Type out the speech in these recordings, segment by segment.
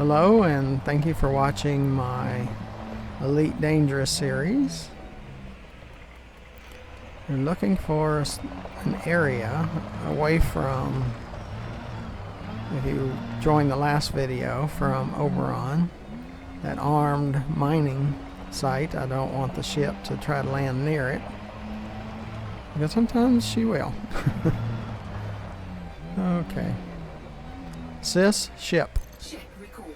Hello, and thank you for watching my Elite Dangerous series. You're looking for an area away from, if you joined the last video, from Oberon, that armed mining site. I don't want the ship to try to land near it, because sometimes she will. Okay. Sis, ship. Ship recalled.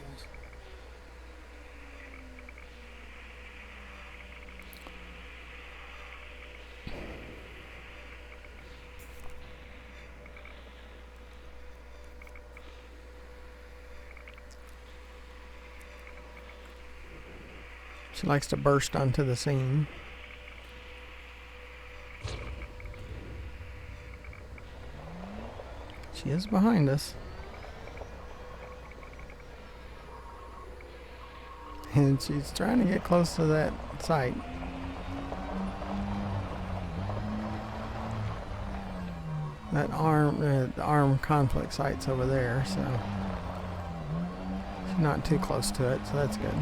She likes to burst onto the scene. She is behind us. And she's trying to get close to that site. That armed conflict site's over there, so she's not too close to it, so that's good.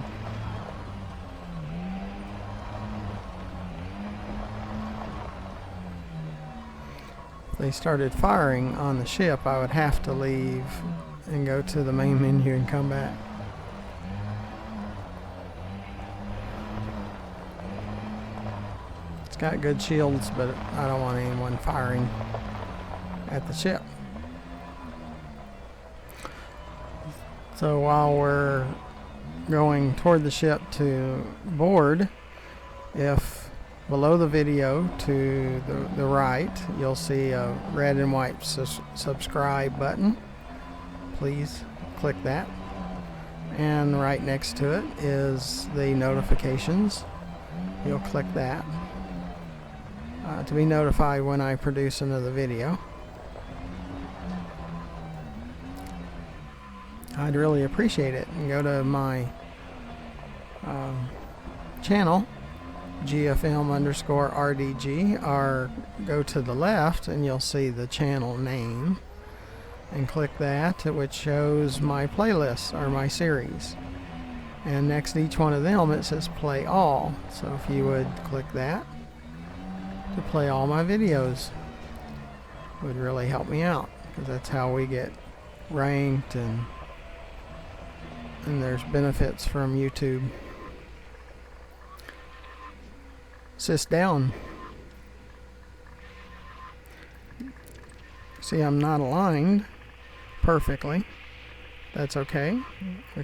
If they started firing on the ship, I would have to leave and go to the main menu and come back. It's got good shields, but I don't want anyone firing at the ship. So while we're going toward the ship to board, if below the video to the right you'll see a red and white subscribe button, please click that, and right next to it is the notifications. You'll click that to be notified when I produce another video. I'd really appreciate it. And go to my channel, GFM_RDG, or go to the left and you'll see the channel name, and click that, which shows my playlists or my series, and next to each one of them it says play all. So if you would click that to play all my videos, it would really help me out, because that's how we get ranked, and there's benefits from YouTube. Sis, down. See, I'm not aligned perfectly. That's okay. We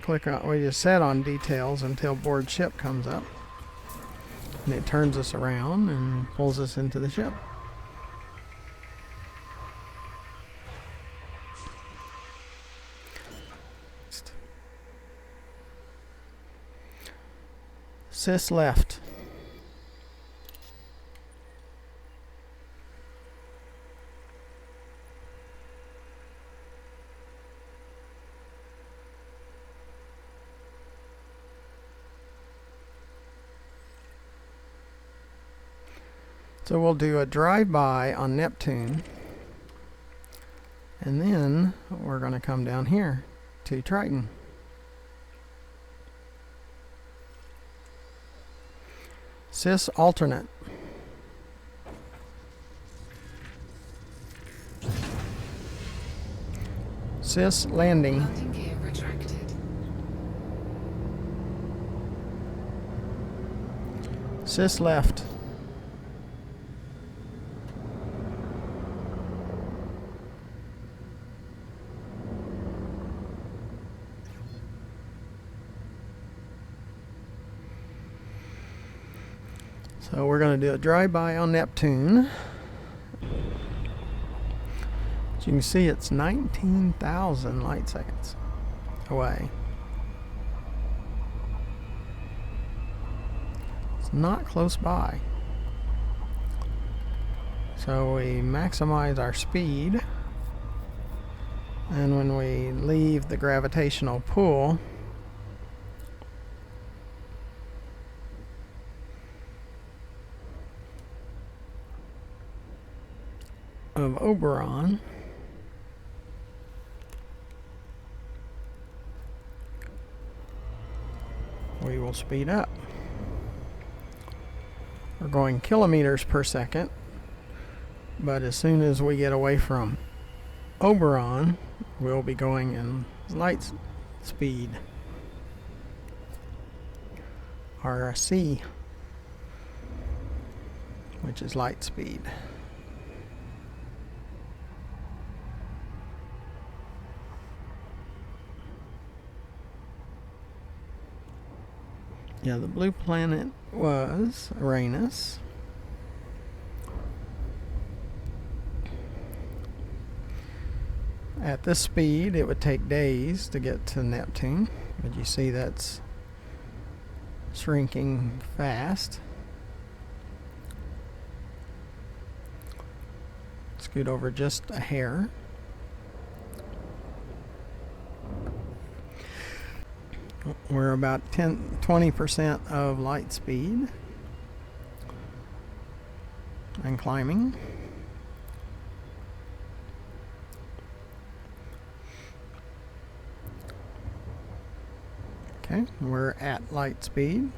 just set on details until board ship comes up, and it turns us around and pulls us into the ship. Sis, left. So we'll do a drive-by on Neptune, and then we're going to come down here to Triton. Sis, alternate. Sis, landing. Landing gear retracted. Sis, left. So we're going to do a drive-by on Neptune. As you can see, it's 19,000 light seconds away. It's not close by. So we maximize our speed, and when we leave the gravitational pull, of Oberon, will speed up. We're going kilometers per second, but as soon as we get away from Oberon, we'll be going in light speed, RC, which is light speed. Yeah, the blue planet was Uranus. At this speed, it would take days to get to Neptune, but you see that's shrinking fast. Scoot over just a hair. We're about 20% of light speed and climbing. Okay, we're at light speed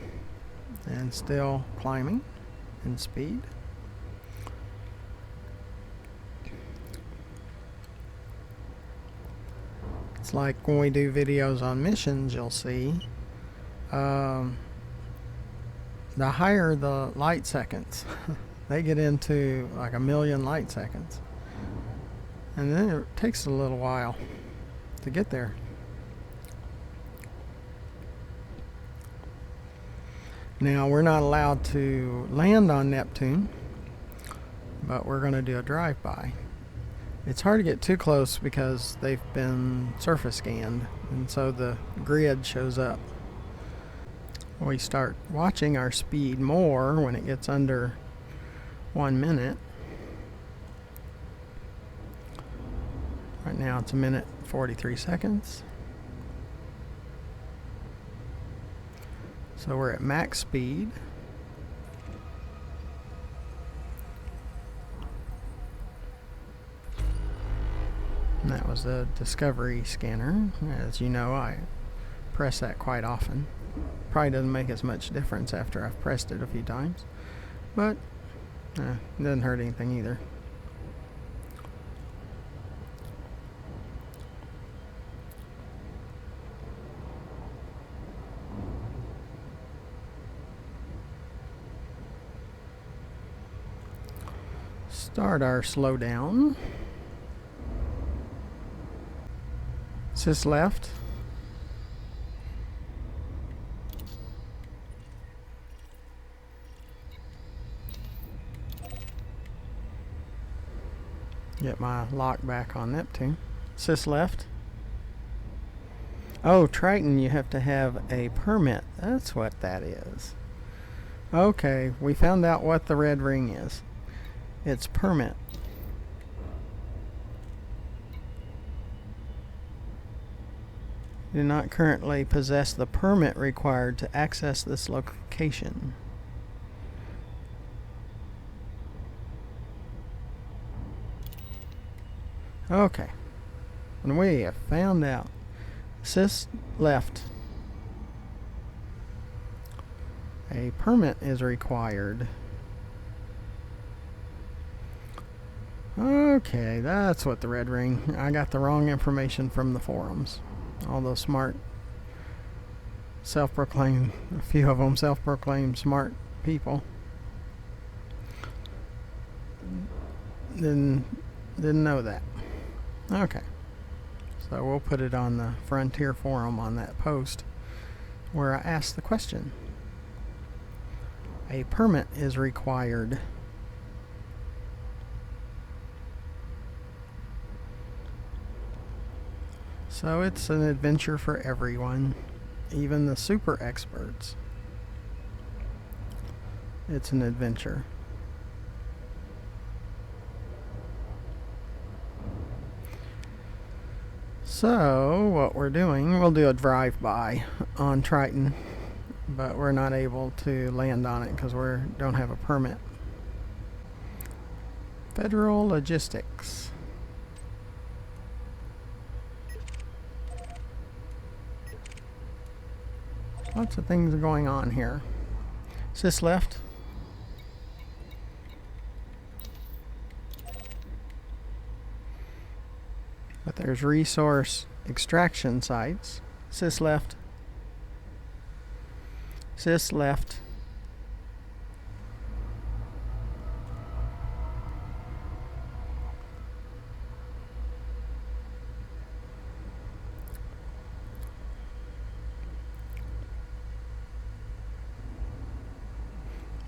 and still climbing in speed. It's like when we do videos on missions, you'll see the higher the light seconds, they get into like 1,000,000 light seconds. And then it takes a little while to get there. Now, we're not allowed to land on Neptune, but we're going to do a drive-by. It's hard to get too close because they've been surface scanned, and so the grid shows up. We start watching our speed more when it gets under 1 minute. Right now it's 1 minute 43 seconds. So we're at max speed. And that was the Discovery scanner. As you know, I press that quite often. Probably doesn't make as much difference after I've pressed it a few times, but it doesn't hurt anything either. Start our slowdown. Sys left. Get my lock back on Neptune. Sys left. Oh, Triton, you have to have a permit. That's what that is. Okay, we found out what the red ring is. It's permit. Do not currently possess the permit required to access this location. Okay. And we have found out. Sys left. A permit is required. Okay, that's what the red ring. I got the wrong information from the forums. All those smart, self-proclaimed, a few of them self-proclaimed smart people. Didn't know that. Okay. So we'll put it on the Frontier forum on that post where I asked the question. A permit is required. So it's an adventure for everyone, even the super experts. It's an adventure. So what we're doing, we'll do a drive-by on Triton, but we're not able to land on it because we don't have a permit. Federal Logistics. Lots of things are going on here. Sys left. But there's resource extraction sites. Sys left. Sys left.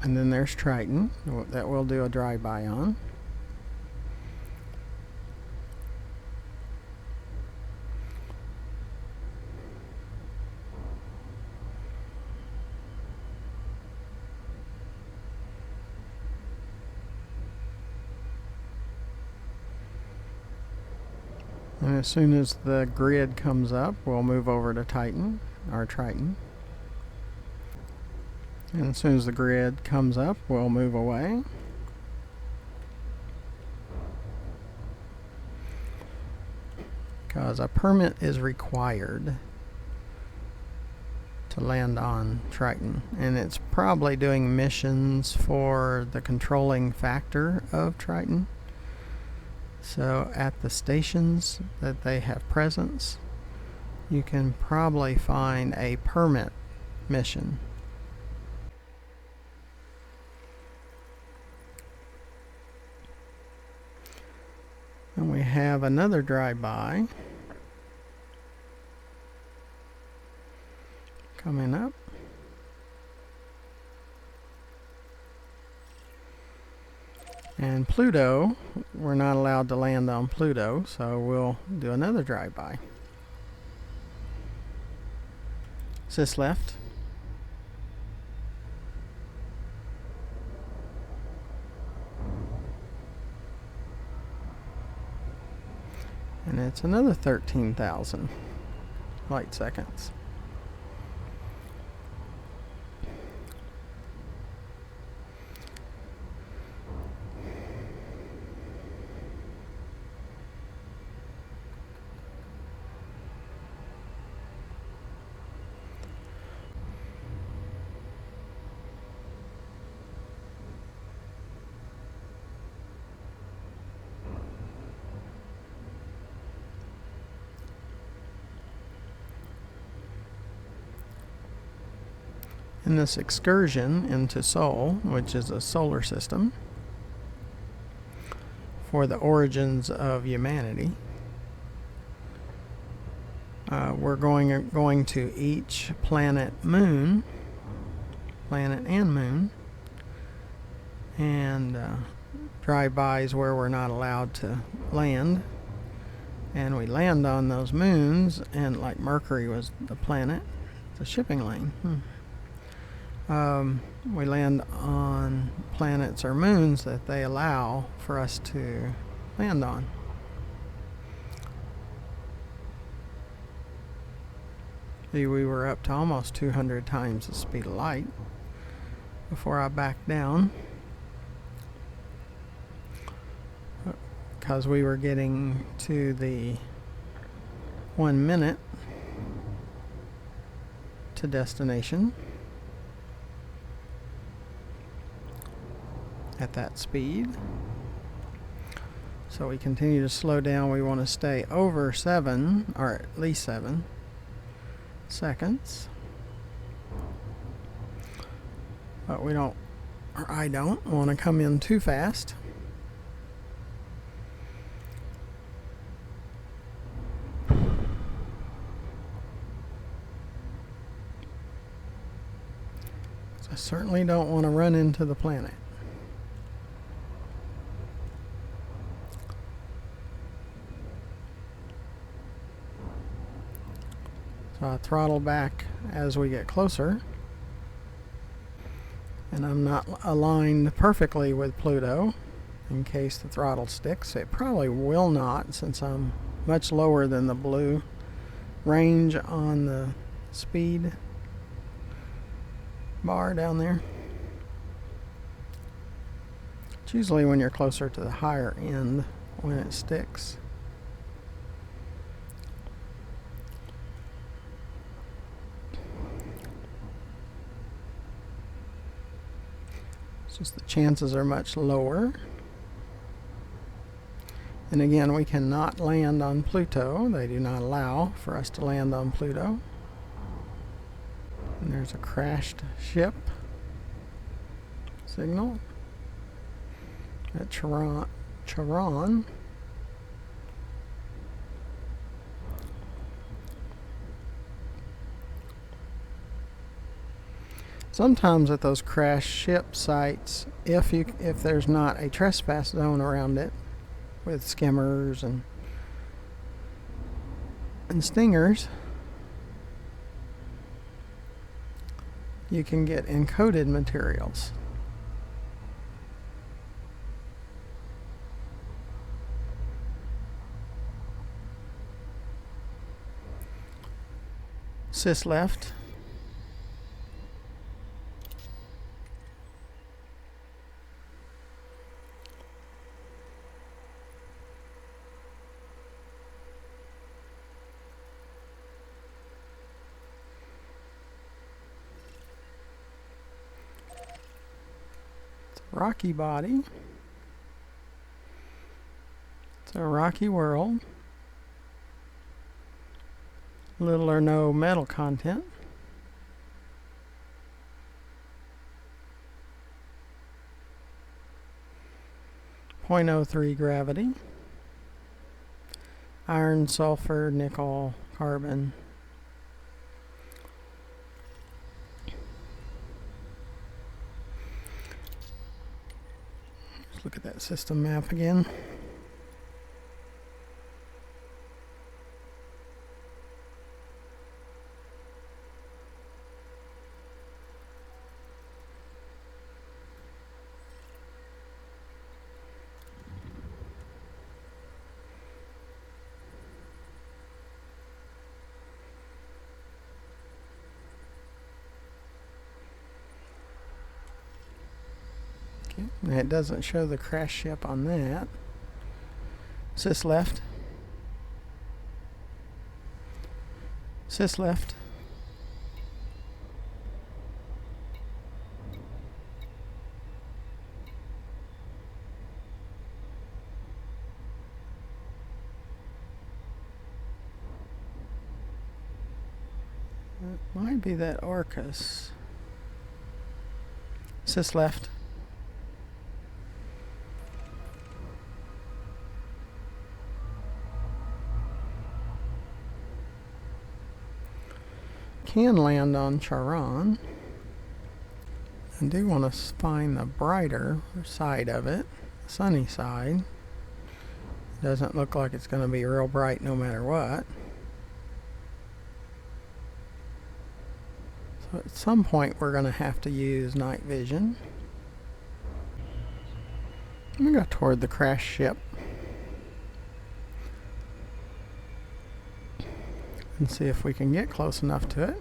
And then there's Triton that we'll do a drive-by on. And as soon as the grid comes up, we'll move over to Triton. And as soon as the grid comes up, we'll move away. Because a permit is required to land on Triton. And it's probably doing missions for the controlling factor of Triton. So at the stations that they have presence, you can probably find a permit mission. And we have another drive-by coming up. And Pluto, we're not allowed to land on Pluto, so we'll do another drive-by. Sys left. And it's another 13,000 light seconds. In this excursion into Sol, which is a solar system for the origins of humanity, we're going to each planet and moon, and drive-bys where we're not allowed to land, and we land on those moons, and like Mercury was the planet, the shipping lane. We land on planets or moons that they allow for us to land on. See, we were up to almost 200 times the speed of light before I backed down, because we were getting to the 1 minute to destination at that speed. So we continue to slow down. We want to stay over 7, or at least 7 seconds. But I don't want to come in too fast. I certainly don't want to run into the planet. So I throttle back as we get closer. And I'm not aligned perfectly with Pluto in case the throttle sticks. It probably will not, since I'm much lower than the blue range on the speed bar down there. It's usually when you're closer to the higher end when it sticks. It's just the chances are much lower. And again, we cannot land on Pluto. They do not allow for us to land on Pluto. And there's a crashed ship signal at Charon. Sometimes at those crashed ship sites, if there's not a trespass zone around it with skimmers and stingers, you can get encoded materials. Sys left. Rocky body. It's a rocky world. Little or no metal content. .03 gravity. Iron, sulfur, nickel, carbon. Look at that system map again. Okay, it doesn't show the crash ship on that. Sys left. Sys left. It might be that Orcus. Sys left. Can land on Charon. I do want to find the brighter side of it, the sunny side. Doesn't look like it's going to be real bright no matter what. So at some point we're going to have to use night vision. I'm going to go toward the crash ship and see if we can get close enough to it.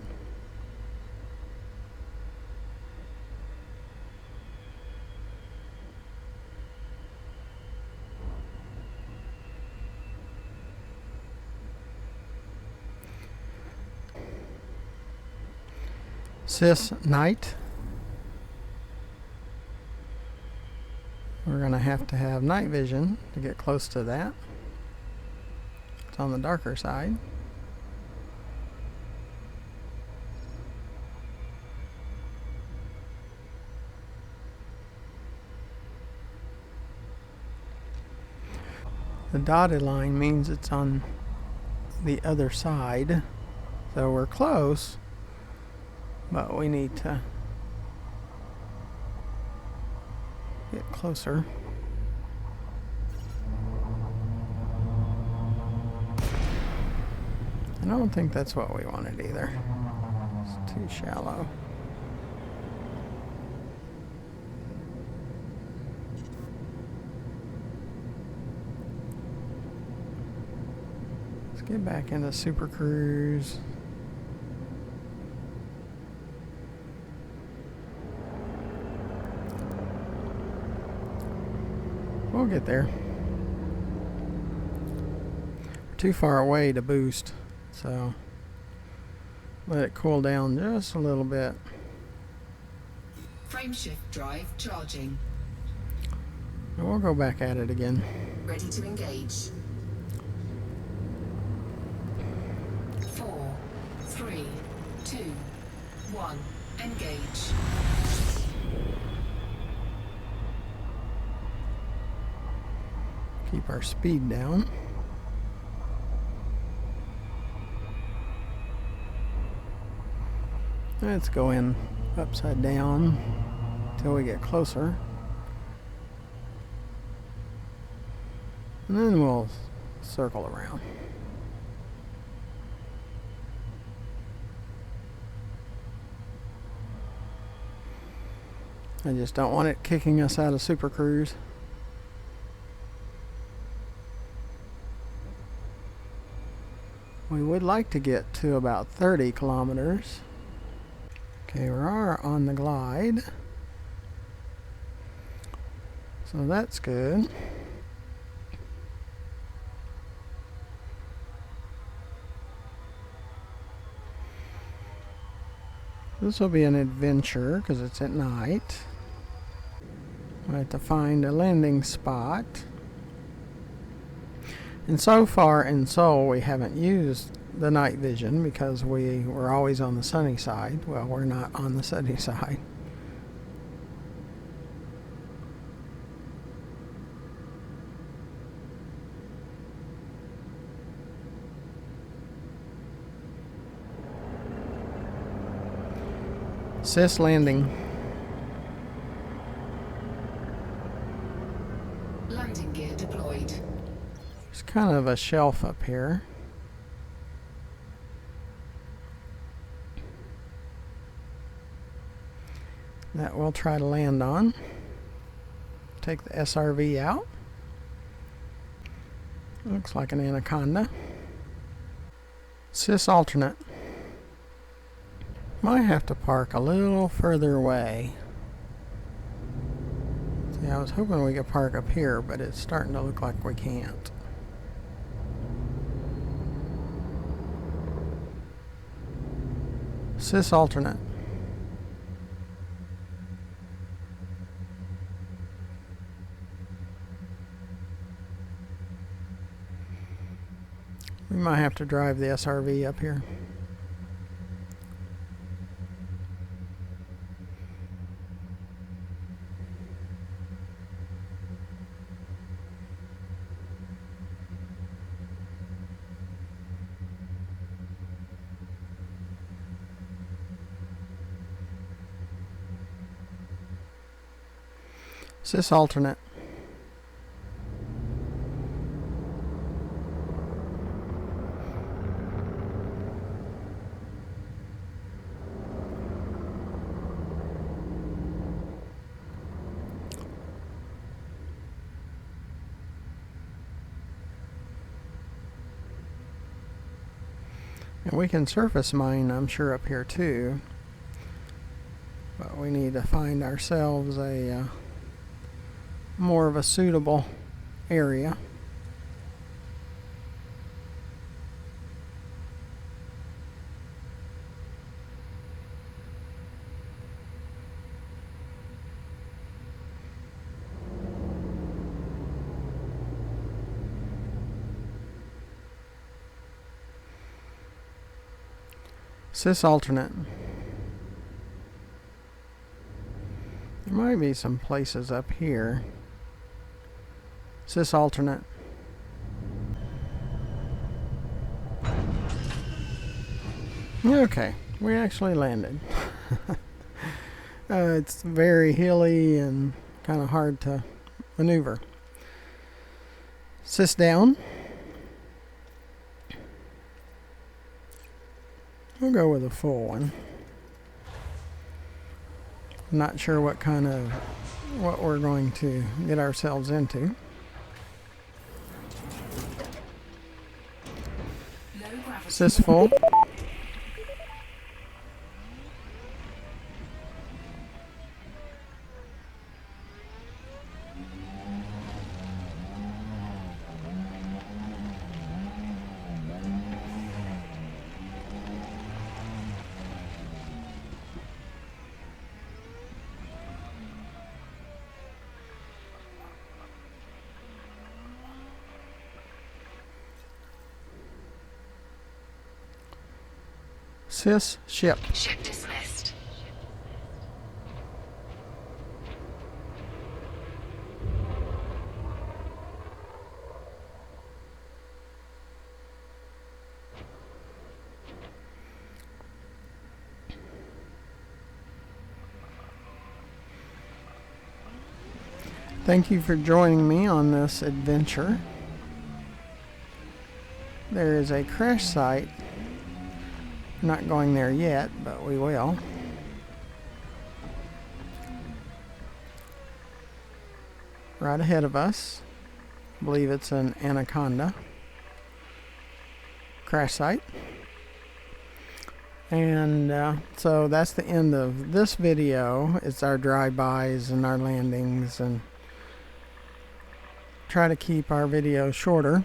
Sys night. We're going to have night vision to get close to that. It's on the darker side. The dotted line means it's on the other side, so we're close, but we need to get closer. I don't think that's what we wanted either. It's too shallow. Let's get back into Super Cruise. We'll get there. Too far away to boost, so let it cool down just a little bit. Frameshift drive charging. And we'll go back at it again. Ready to engage. 4, 3, 2, 1. Engage. Keep our speed down. Let's go in upside down until we get closer. And then we'll circle around. I just don't want it kicking us out of Super Cruise. We would like to get to about 30 kilometers. Okay, we are on the glide. So that's good. This will be an adventure because it's at night. We have to find a landing spot. And so far in Seoul we haven't used the night vision because we were always on the sunny side. Well, we're not on the sunny side. Sis landing. Landing gear deployed. There's kind of a shelf up here. That we'll try to land on. Take the SRV out. Looks like an anaconda. Sis alternate. Might have to park a little further away. See, I was hoping we could park up here, but it's starting to look like we can't. Sis alternate. We might have to drive the SRV up here. Sis alternate. And we can surface mine, I'm sure, up here too. But we need to find ourselves a more of a suitable area. Sis alternate. There might be some places up here. Sis alternate. Okay, we actually landed. It's very hilly and kind of hard to maneuver. Sis down. We'll go with a full one. Not sure what we're going to get ourselves into. Sis full. Sys ship. Ship dismissed. Thank you for joining me on this adventure. There is a crash site. Not going there yet, but we will. Right ahead of us. I believe it's an anaconda crash site. And so that's the end of this video. It's our drive-bys and our landings, and try to keep our videos shorter.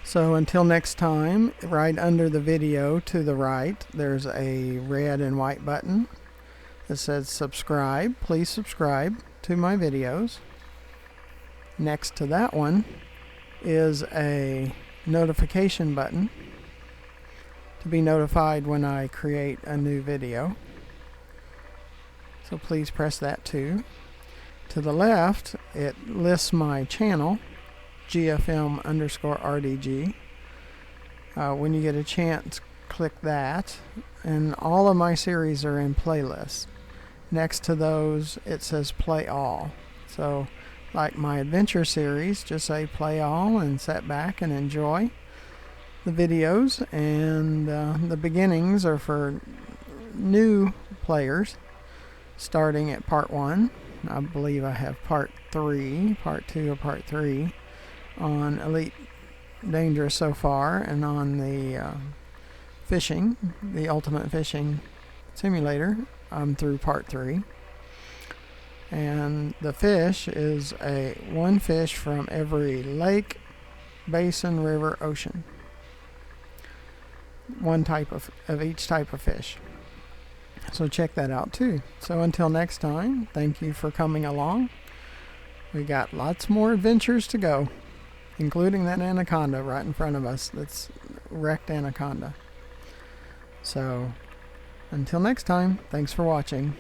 So until next time, right under the video to the right, there's a red and white button that says subscribe. Please subscribe to my videos. Next to that one is a notification button to be notified when I create a new video. So please press that too. To the left, it lists my channel, GFM_RDG. When you get a chance, click that, and all of my series are in playlists. Next to those, it says play all. So like my adventure series, just say play all and sit back and enjoy the videos. And the beginnings are for new players, starting at part 1. I believe I have part 2 or part 3 on Elite Dangerous so far, and on the fishing, the Ultimate Fishing Simulator, I'm through part 3. And the fish is one fish from every lake, basin, river, ocean. One type of each type of fish. So check that out too. So until next time, thank you for coming along. We got lots more adventures to go, including that anaconda right in front of us. That's wrecked anaconda. So until next time, thanks for watching.